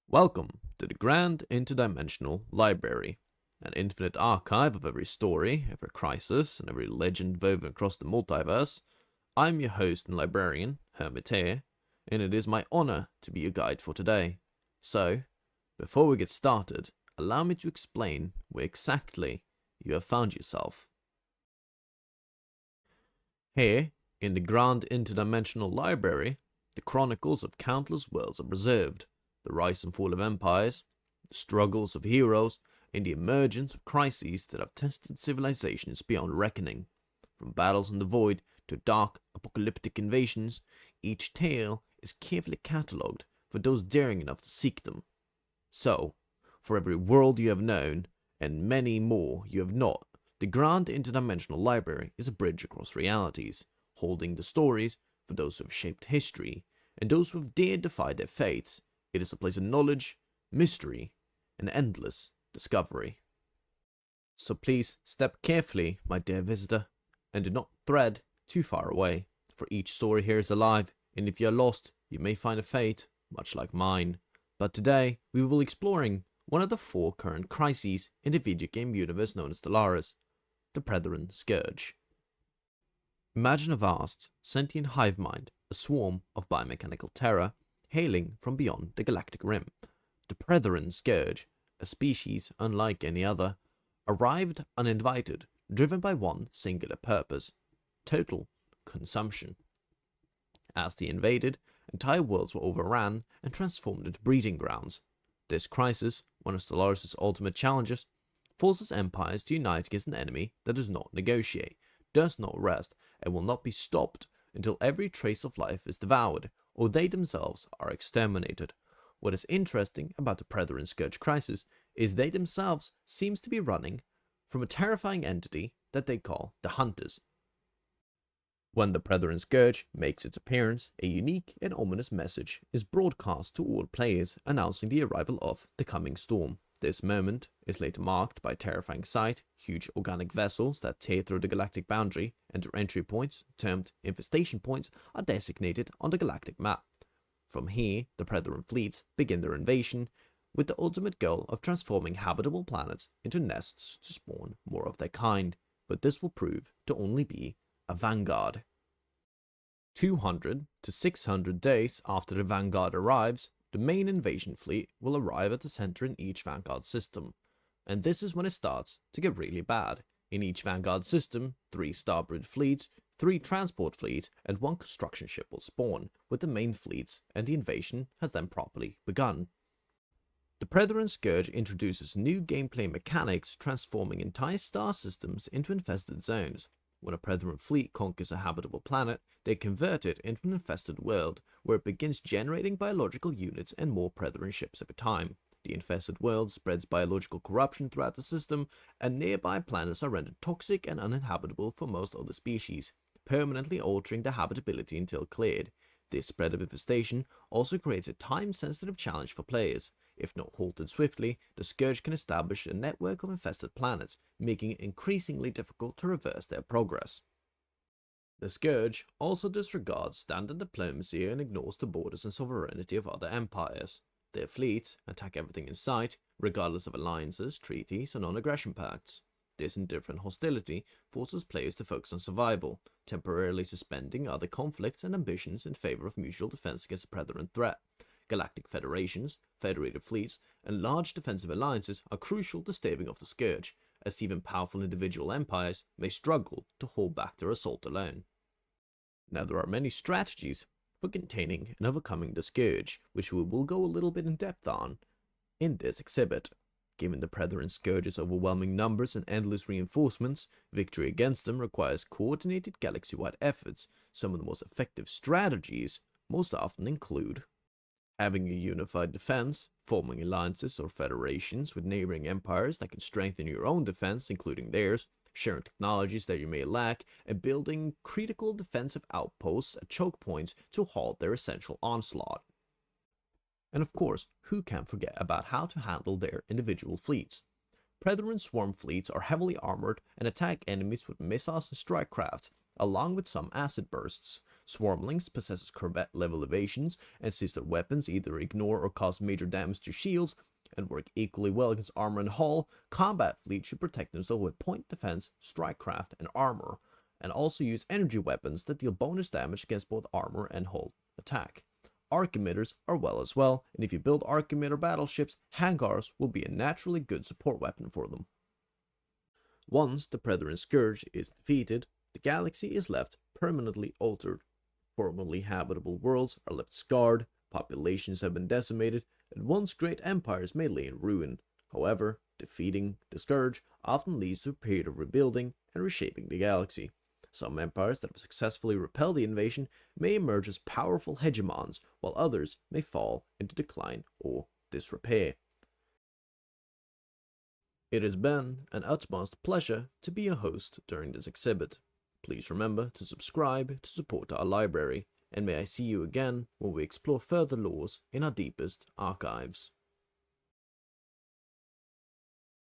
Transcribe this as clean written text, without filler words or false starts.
Welcome to the Grand-Interdimensional Library, an infinite archive of every story, every crisis, and every legend woven across the multiverse. I'm your host and librarian, Hermiteer, and it is my honor to be your guide for today. So, before we get started, allow me to explain where exactly you have found yourself. Here, in the Grand-Interdimensional Library, the chronicles of countless worlds are preserved. The rise and fall of empires, the struggles of heroes, and the emergence of crises that have tested civilizations beyond reckoning. From battles in the void to dark, apocalyptic invasions, each tale is carefully catalogued for those daring enough to seek them. So, for every world you have known, and many more you have not, the Grand-Interdimensional Library is a bridge across realities, holding the stories for those who have shaped history, and those who have dared defy their fates. It is a place of knowledge, mystery, and endless discovery. So please step carefully, my dear visitor, and do not thread too far away, for each story here is alive, and if you are lost, you may find a fate much like mine. But today, we will be exploring one of the 4 current crises in the video game universe known as Stellaris, the Prethoryn Scourge. Imagine a vast, sentient hive mind, a swarm of biomechanical terror, hailing from beyond the galactic rim. The Prethoryn Scourge, a species unlike any other, arrived uninvited, driven by one singular purpose: total consumption. As they invaded, entire worlds were overran and transformed into breeding grounds. This crisis, one of Stellaris' ultimate challenges, forces empires to unite against an enemy that does not negotiate, does not rest, and will not be stopped until every trace of life is devoured, or they themselves are exterminated. What is interesting about the Prethoryn Scourge crisis is they themselves seems to be running from a terrifying entity that they call the Hunters. When the Prethoryn Scourge makes its appearance, a unique and ominous message is broadcast to all players announcing the arrival of the coming storm. This moment is later marked by a terrifying sight: huge organic vessels that tear through the galactic boundary, and their entry points, termed infestation points, are designated on the galactic map. From here, the Prethoryn fleets begin their invasion, with the ultimate goal of transforming habitable planets into nests to spawn more of their kind, but this will prove to only be a vanguard. 200 to 600 days after the vanguard arrives, the main invasion fleet will arrive at the center in each vanguard system, and this is when it starts to get really bad. In each vanguard system, 3 starbrood fleets, 3 transport fleets, and 1 construction ship will spawn, with the main fleets, and the invasion has then properly begun. The Prethoryn Scourge introduces new gameplay mechanics, transforming entire star systems into infested zones. When a Prethoryn fleet conquers a habitable planet, they convert it into an infested world, where it begins generating biological units and more Prethoryn ships every time. The infested world spreads biological corruption throughout the system, and nearby planets are rendered toxic and uninhabitable for most other species, permanently altering their habitability until cleared. This spread of infestation also creates a time-sensitive challenge for players. If not halted swiftly, the Scourge can establish a network of infested planets, making it increasingly difficult to reverse their progress. The Scourge also disregards standard diplomacy and ignores the borders and sovereignty of other empires. Their fleets attack everything in sight, regardless of alliances, treaties, or non-aggression pacts. This indifferent hostility forces players to focus on survival, temporarily suspending other conflicts and ambitions in favor of mutual defense against a Prethoryn threat. Galactic federations, federated fleets, and large defensive alliances are crucial to staving off the Scourge, as even powerful individual empires may struggle to hold back their assault alone. Now, there are many strategies for containing and overcoming the Scourge, which we will go a little bit in depth on in this exhibit. Given the Prethoryn Scourge's overwhelming numbers and endless reinforcements, victory against them requires coordinated galaxy-wide efforts. Some of the most effective strategies most often include having a unified defense, forming alliances or federations with neighboring empires that can strengthen your own defense, including theirs, sharing technologies that you may lack, and building critical defensive outposts at choke points to halt their essential onslaught. And of course, who can forget about how to handle their individual fleets? Prethoryn swarm fleets are heavily armored and attack enemies with missiles and strike crafts, along with some acid bursts. Swarmlings possesses corvette-level evasions and sees their weapons either ignore or cause major damage to shields, and work equally well against armor and hull. Combat fleets should protect themselves with point defense, strikecraft, and armor, and also use energy weapons that deal bonus damage against both armor and hull attack. Arc emitters are well as well, and if you build arc emitter battleships, hangars will be a naturally good support weapon for them. Once the Prethoryn Scourge is defeated, the galaxy is left permanently altered. Formerly habitable worlds are left scarred, populations have been decimated, and once great empires may lay in ruin. However, defeating the Scourge often leads to a period of rebuilding and reshaping the galaxy. Some empires that have successfully repelled the invasion may emerge as powerful hegemons, while others may fall into decline or disrepair. It has been an utmost pleasure to be your host during this exhibit. Please remember to subscribe to support our library, and may I see you again when we explore further lores in our deepest archives.